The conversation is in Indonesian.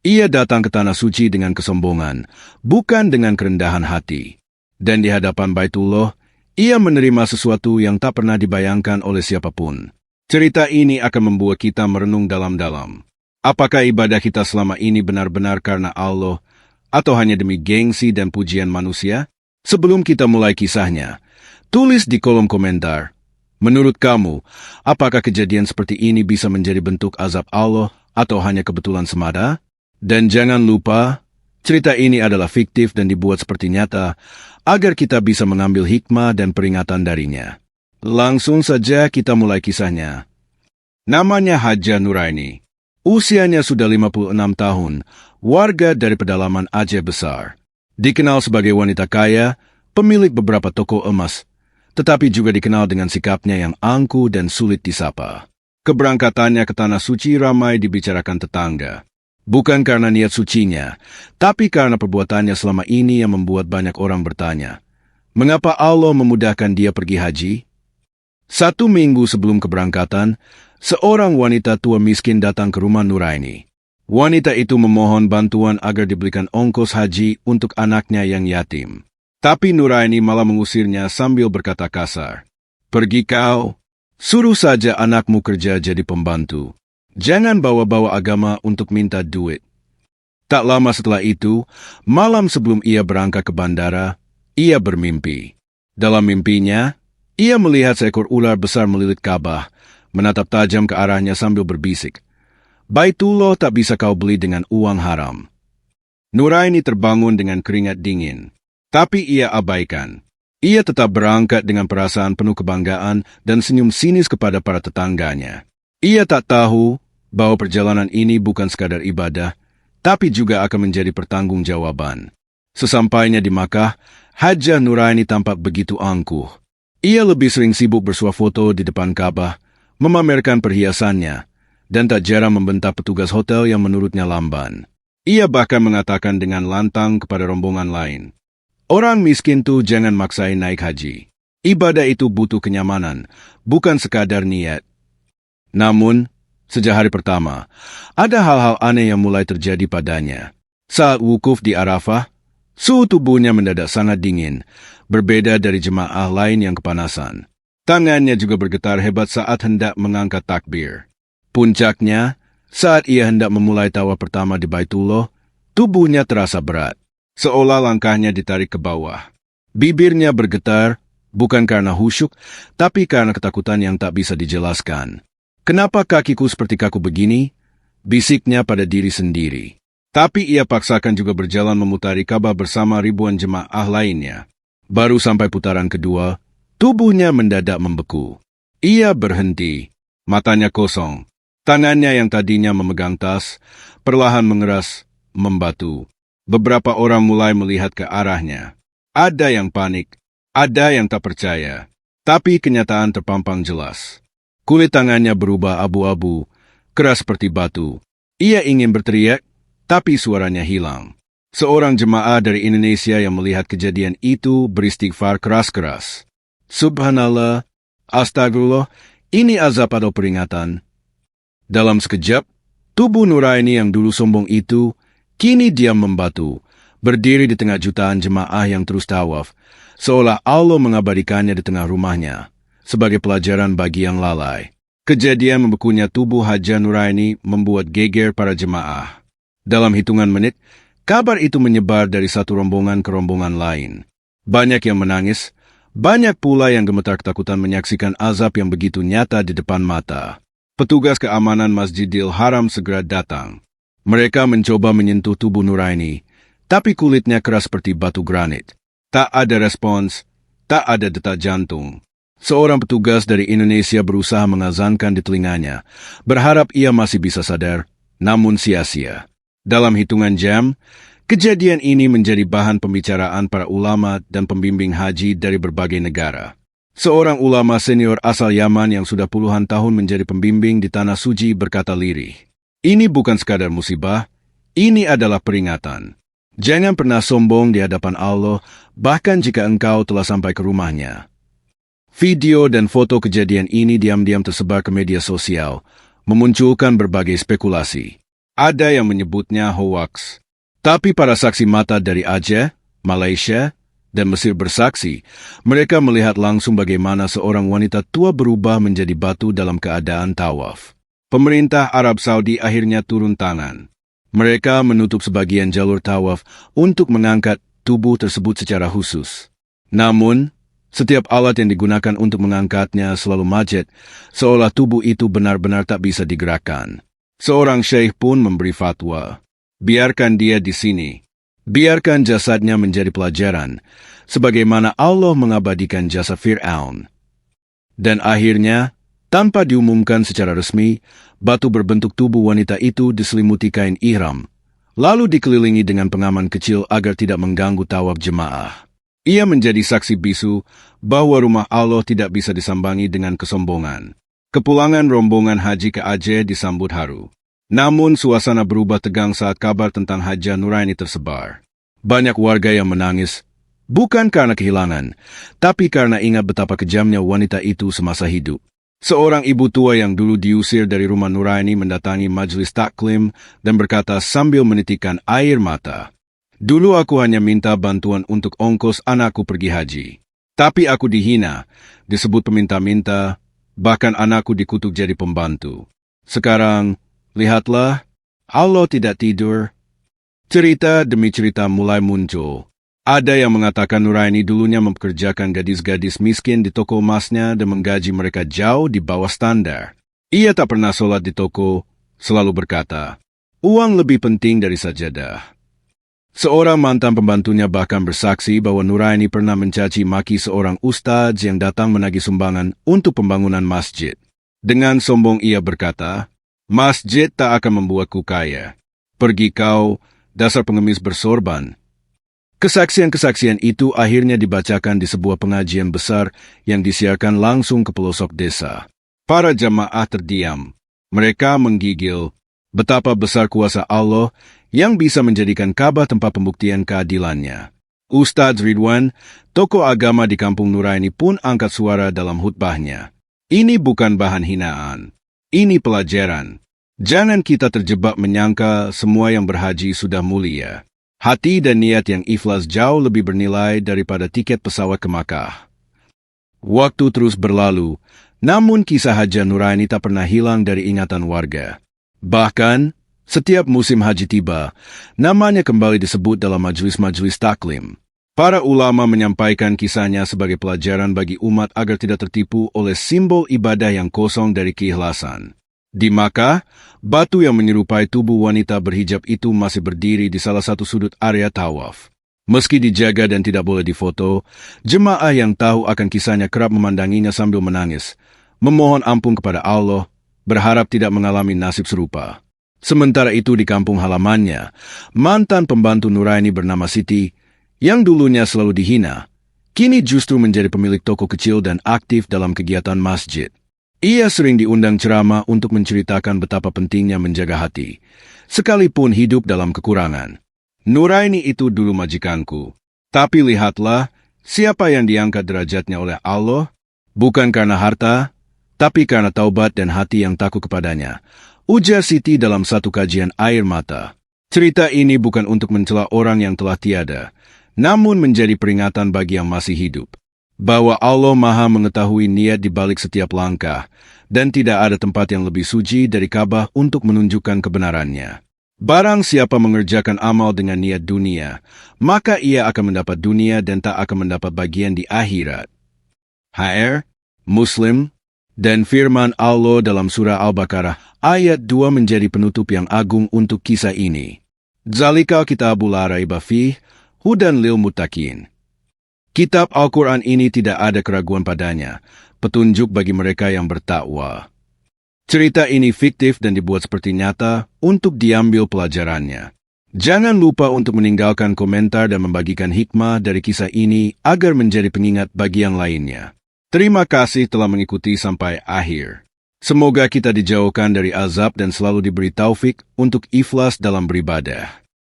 Ia datang ke tanah suci dengan kesombongan, bukan dengan kerendahan hati. Dan di hadapan Baitullah, ia menerima sesuatu yang tak pernah dibayangkan oleh siapapun. Cerita ini akan membuat kita merenung dalam-dalam. Apakah ibadah kita selama ini benar-benar karena Allah, atau hanya demi gengsi dan pujian manusia? Sebelum kita mulai kisahnya, tulis di kolom komentar. Menurut kamu, apakah kejadian seperti ini bisa menjadi bentuk azab Allah atau hanya kebetulan semata? Dan jangan lupa, cerita ini adalah fiktif dan dibuat seperti nyata, agar kita bisa mengambil hikmah dan peringatan darinya. Langsung saja kita mulai kisahnya. Namanya Hadja Nuraini. Usianya sudah 56 tahun, warga dari pedalaman Aceh Besar. Dikenal sebagai wanita kaya, pemilik beberapa toko emas, tetapi juga dikenal dengan sikapnya yang angkuh dan sulit disapa. Keberangkatannya ke tanah suci ramai dibicarakan tetangga. Bukan karena niat sucinya, tapi karena perbuatannya selama ini yang membuat banyak orang bertanya, mengapa Allah memudahkan dia pergi haji? 1 minggu sebelum keberangkatan, seorang wanita tua miskin datang ke rumah Nuraini. Wanita itu memohon bantuan agar diberikan ongkos haji untuk anaknya yang yatim. Tapi Nuraini malah mengusirnya sambil berkata kasar, "Pergi kau, suruh saja anakmu kerja jadi pembantu. Jangan bawa-bawa agama untuk minta duit." Tak lama setelah itu, malam sebelum ia berangkat ke bandara, ia bermimpi. Dalam mimpinya, ia melihat seekor ular besar melilit Ka'bah, menatap tajam ke arahnya sambil berbisik, "Baitullah tak bisa kau beli dengan uang haram." Nuraini terbangun dengan keringat dingin. Tapi ia abaikan. Ia tetap berangkat dengan perasaan penuh kebanggaan dan senyum sinis kepada para tetangganya. Ia tak tahu bahwa perjalanan ini bukan sekadar ibadah, tapi juga akan menjadi pertanggungjawaban. Sesampainya di Makkah, Hadja Nuraini tampak begitu angkuh. Ia lebih sering sibuk bersuah foto di depan Ka'bah, memamerkan perhiasannya, dan tak jarang membentak petugas hotel yang menurutnya lamban. Ia bahkan mengatakan dengan lantang kepada rombongan lain, "Orang miskin tuh jangan maksain naik haji. Ibadah itu butuh kenyamanan, bukan sekadar niat." Namun, sejak hari pertama, ada hal-hal aneh yang mulai terjadi padanya. Saat wukuf di Arafah, suhu tubuhnya mendadak sangat dingin, berbeda dari jemaah lain yang kepanasan. Tangannya juga bergetar hebat saat hendak mengangkat takbir. Puncaknya, saat ia hendak memulai tawaf pertama di Baitullah, tubuhnya terasa berat, seolah langkahnya ditarik ke bawah. Bibirnya bergetar, bukan karena khusyuk, tapi karena ketakutan yang tak bisa dijelaskan. "Kenapa kakiku seperti kaku begini?" bisiknya pada diri sendiri. Tapi ia paksakan juga berjalan memutari Ka'bah bersama ribuan jemaah lainnya. Baru sampai putaran kedua, tubuhnya mendadak membeku. Ia berhenti, matanya kosong. Tangannya yang tadinya memegang tas, perlahan mengeras, membatu. Beberapa orang mulai melihat ke arahnya. Ada yang panik, ada yang tak percaya. Tapi kenyataan terpampang jelas. Kulit tangannya berubah abu-abu, keras seperti batu. Ia ingin berteriak, tapi suaranya hilang. Seorang jemaah dari Indonesia yang melihat kejadian itu beristighfar keras-keras. "Subhanallah, astagfirullah, ini azab atau peringatan?" Dalam sekejap, tubuh Nuraini yang dulu sombong itu kini diam membatu, berdiri di tengah jutaan jemaah yang terus tawaf, seolah Allah mengabadikannya di tengah rumahnya, sebagai pelajaran bagi yang lalai. Kejadian membekunya tubuh Hadja Nuraini membuat geger para jemaah. Dalam hitungan menit, kabar itu menyebar dari satu rombongan ke rombongan lain. Banyak yang menangis, banyak pula yang gemetar ketakutan menyaksikan azab yang begitu nyata di depan mata. Petugas keamanan Masjidil Haram segera datang. Mereka mencoba menyentuh tubuh Nuraini, tapi kulitnya keras seperti batu granit. Tak ada respons, tak ada detak jantung. Seorang petugas dari Indonesia berusaha mengazankan di telinganya, berharap ia masih bisa sadar, namun sia-sia. Dalam hitungan jam, kejadian ini menjadi bahan pembicaraan para ulama dan pembimbing haji dari berbagai negara. Seorang ulama senior asal Yaman yang sudah puluhan tahun menjadi pembimbing di Tanah Suci berkata lirih, "Ini bukan sekadar musibah, ini adalah peringatan. Jangan pernah sombong di hadapan Allah, bahkan jika engkau telah sampai ke rumahnya." Video dan foto kejadian ini diam-diam tersebar ke media sosial, memunculkan berbagai spekulasi. Ada yang menyebutnya hoaks. Tapi para saksi mata dari Aceh, Malaysia, dan Mesir bersaksi, mereka melihat langsung bagaimana seorang wanita tua berubah menjadi batu dalam keadaan tawaf. Pemerintah Arab Saudi akhirnya turun tangan. Mereka menutup sebagian jalur tawaf untuk mengangkat tubuh tersebut secara khusus. Namun, setiap alat yang digunakan untuk mengangkatnya selalu macet, seolah tubuh itu benar-benar tak bisa digerakkan. Seorang syekh pun memberi fatwa. Biarkan dia di sini. Biarkan jasadnya menjadi pelajaran, sebagaimana Allah mengabadikan jasa Fir'aun. Dan akhirnya, tanpa diumumkan secara resmi, batu berbentuk tubuh wanita itu diselimuti kain ihram, lalu dikelilingi dengan pengaman kecil agar tidak mengganggu tawaf jemaah. Ia menjadi saksi bisu bahwa rumah Allah tidak bisa disambangi dengan kesombongan. Kepulangan rombongan haji ke Aceh disambut haru. Namun suasana berubah tegang saat kabar tentang Haja Nuraini tersebar. Banyak warga yang menangis, bukan karena kehilangan, tapi karena ingat betapa kejamnya wanita itu semasa hidup. Seorang ibu tua yang dulu diusir dari rumah Nuraini mendatangi majelis taklim dan berkata sambil menitikkan air mata, "Dulu aku hanya minta bantuan untuk ongkos anakku pergi haji. Tapi aku dihina, disebut peminta-minta, bahkan anakku dikutuk jadi pembantu. Sekarang, lihatlah, Allah tidak tidur." Cerita demi cerita mulai muncul. Ada yang mengatakan Nuraini dulunya mempekerjakan gadis-gadis miskin di toko emasnya dan menggaji mereka jauh di bawah standar. Ia tak pernah sholat di toko, selalu berkata, "Uang lebih penting dari sajadah." Seorang mantan pembantunya bahkan bersaksi bahwa Nuraini pernah mencaci maki seorang ustadz yang datang menagih sumbangan untuk pembangunan masjid. Dengan sombong ia berkata, "Masjid tak akan membuatku kaya. Pergi kau, dasar pengemis bersorban." Kesaksian-kesaksian itu akhirnya dibacakan di sebuah pengajian besar yang disiarkan langsung ke pelosok desa. Para jamaah terdiam. Mereka menggigil betapa besar kuasa Allah yang bisa menjadikan Ka'bah tempat pembuktian keadilannya. Ustadz Ridwan, tokoh agama di kampung Nuraini pun angkat suara dalam khutbahnya. Ini bukan bahan hinaan. Ini pelajaran. Jangan kita terjebak menyangka semua yang berhaji sudah mulia. Hati dan niat yang ikhlas jauh lebih bernilai daripada tiket pesawat ke Makkah. Waktu terus berlalu, namun kisah Haja Nuraini tak pernah hilang dari ingatan warga. Bahkan, setiap musim haji tiba, namanya kembali disebut dalam majelis-majelis taklim. Para ulama menyampaikan kisahnya sebagai pelajaran bagi umat agar tidak tertipu oleh simbol ibadah yang kosong dari keikhlasan. Di Makkah, batu yang menyerupai tubuh wanita berhijab itu masih berdiri di salah satu sudut area tawaf. Meski dijaga dan tidak boleh difoto, jemaah yang tahu akan kisahnya kerap memandanginya sambil menangis, memohon ampun kepada Allah, berharap tidak mengalami nasib serupa. Sementara itu di kampung halamannya, mantan pembantu Nuraini bernama Siti, yang dulunya selalu dihina, kini justru menjadi pemilik toko kecil dan aktif dalam kegiatan masjid. Ia sering diundang ceramah untuk menceritakan betapa pentingnya menjaga hati, sekalipun hidup dalam kekurangan. "Nuraini itu dulu majikanku, tapi lihatlah siapa yang diangkat derajatnya oleh Allah, bukan karena harta, tapi karena taubat dan hati yang takut kepadanya," ujar Siti dalam satu kajian air mata. Cerita ini bukan untuk mencela orang yang telah tiada, namun menjadi peringatan bagi yang masih hidup, bahwa Allah Maha mengetahui niat di balik setiap langkah, dan tidak ada tempat yang lebih suci dari Ka'bah untuk menunjukkan kebenarannya. Barang siapa mengerjakan amal dengan niat dunia, maka ia akan mendapat dunia dan tak akan mendapat bagian di akhirat. HR, Muslim, dan firman Allah dalam surah Al-Baqarah ayat 2 menjadi penutup yang agung untuk kisah ini. Zalikal kitabul la raiba fih, hudan lil muttaqin. Kitab Al-Quran ini tidak ada keraguan padanya, petunjuk bagi mereka yang bertakwa. Cerita ini fiktif dan dibuat seperti nyata untuk diambil pelajarannya. Jangan lupa untuk meninggalkan komentar dan membagikan hikmah dari kisah ini agar menjadi pengingat bagi yang lainnya. Terima kasih telah mengikuti sampai akhir. Semoga kita dijauhkan dari azab dan selalu diberi taufik untuk ikhlas dalam beribadah.